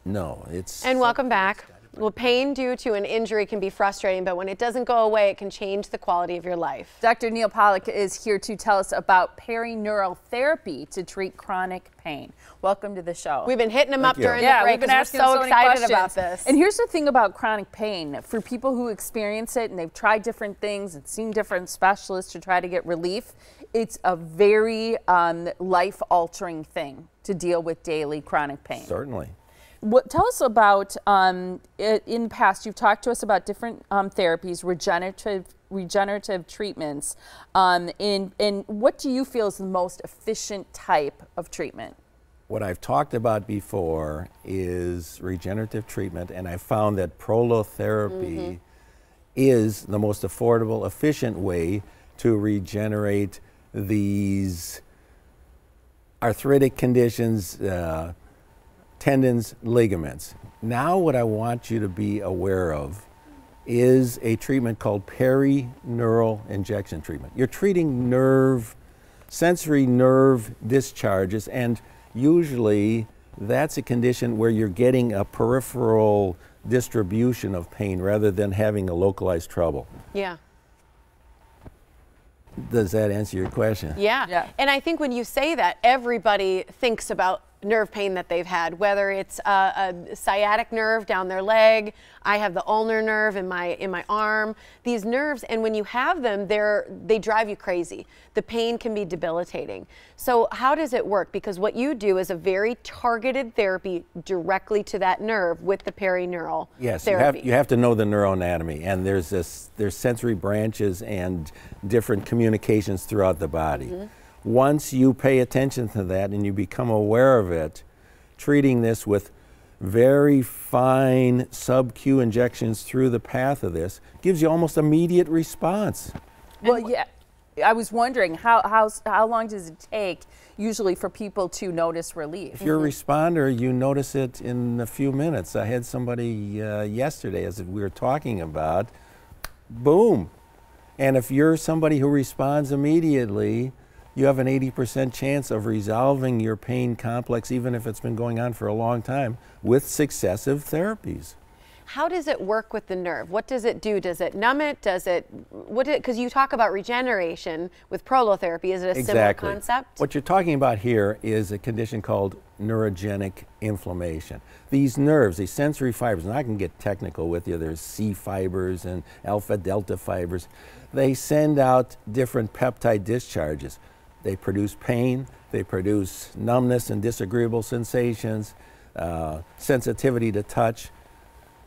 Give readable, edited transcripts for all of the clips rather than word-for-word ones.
No, it's... And welcome back. Well, pain due to an injury can be frustrating, but when it doesn't go away, it can change the quality of your life. Dr. Neal Pollack is here to tell us about perineural therapy to treat chronic pain. Welcome to the show. We've been hitting him up during the break. We've been asking so excited questions about this. And here's the thing about chronic pain. For people who experience it and they've tried different things and seen different specialists to try to get relief, it's a very life-altering thing to deal with daily chronic pain. Certainly. Tell us about, in the past, you've talked to us about different therapies, regenerative treatments, and what do you feel is the most efficient type of treatment? What I've talked about before is regenerative treatment, and I found that prolotherapy is the most affordable, efficient way to regenerate these arthritic conditions, tendons, ligaments. Now what I want you to be aware of is a treatment called perineural injection treatment. You're treating sensory nerve discharges, and usually that's a condition where you're getting a peripheral distribution of pain rather than having a localized trouble. Yeah. Does that answer your question? Yeah. And I think when you say that, everybody thinks about nerve pain that they've had, whether it's a sciatic nerve down their leg. I have the ulnar nerve in my arm. These nerves, and when you have them, they drive you crazy. The pain can be debilitating. So how does it work? Because what you do is a very targeted therapy directly to that nerve with the perineural therapy. You have to know the neuroanatomy, and there's sensory branches and different communications throughout the body. Once you pay attention to that and you become aware of it, treating this with very fine sub-Q injections through the path of this gives you almost immediate response. Well, yeah, I was wondering how long does it take usually for people to notice relief? If you're a responder, you notice it in a few minutes. I had somebody yesterday, as we were talking about, boom. And if you're somebody who responds immediately, you have an 80% chance of resolving your pain complex, even if it's been going on for a long time, with successive therapies. How does it work with the nerve? What does it do? Does it numb it? Because you talk about regeneration with prolotherapy. Is it a similar concept? What you're talking about here is a condition called neurogenic inflammation. These nerves, these sensory fibers, and I can get technical with you, there's C fibers and alpha delta fibers. They send out different peptide discharges. They produce pain, they produce numbness and disagreeable sensations, sensitivity to touch.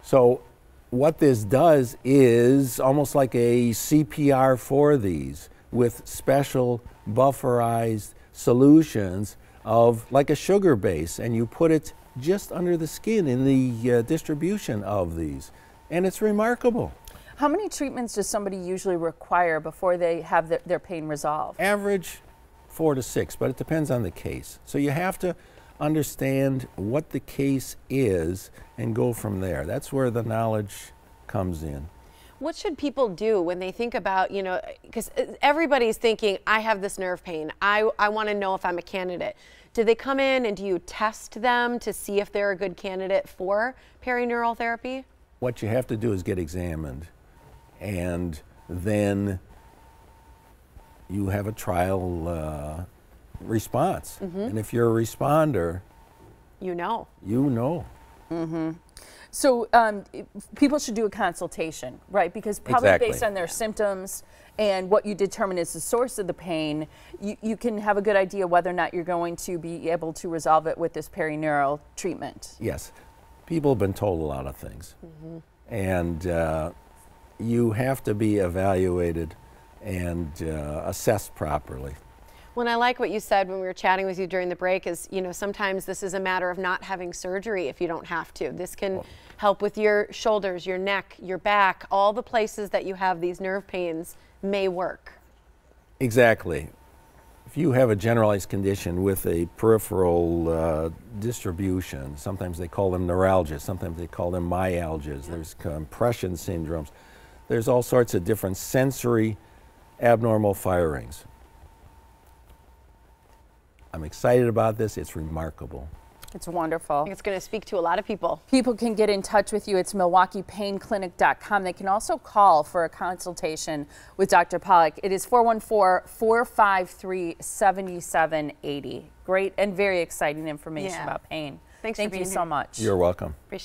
So what this does is almost like a CPR for these, with special bufferized solutions of like a sugar base, and you put it just under the skin in the distribution of these, and it's remarkable. How many treatments does somebody usually require before they have their pain resolved? Average 4 to 6, but it depends on the case. So you have to understand what the case is and go from there. That's where the knowledge comes in. What should people do when they think about, because everybody's thinking, I have this nerve pain. I want to know if I'm a candidate. Do they come in and do you test them to see if they're a good candidate for perineural therapy? What you have to do is get examined, and then you have a trial response. And if you're a responder, you know. So people should do a consultation, right? Because probably based on their symptoms and what you determine is the source of the pain, you can have a good idea whether or not you're going to be able to resolve it with this perineural treatment. Yes. People have been told a lot of things. And you have to be evaluated and assessed properly. Well, I like what you said when we were chatting with you during the break is, sometimes this is a matter of not having surgery if you don't have to. This can help with your shoulders, your neck, your back, all the places that you have these nerve pains may work. Exactly. If you have a generalized condition with a peripheral distribution, sometimes they call them neuralgias, sometimes they call them myalgias, there's compression syndromes, there's all sorts of different sensory abnormal firings. I'm excited about this. It's remarkable. It's wonderful. I think it's going to speak to a lot of people. People can get in touch with you. It's MilwaukeePainClinic.com. They can also call for a consultation with Dr. Pollack. It is 414-453-7780. Great and very exciting information about pain. Thank you so much. You're welcome. Appreciate it.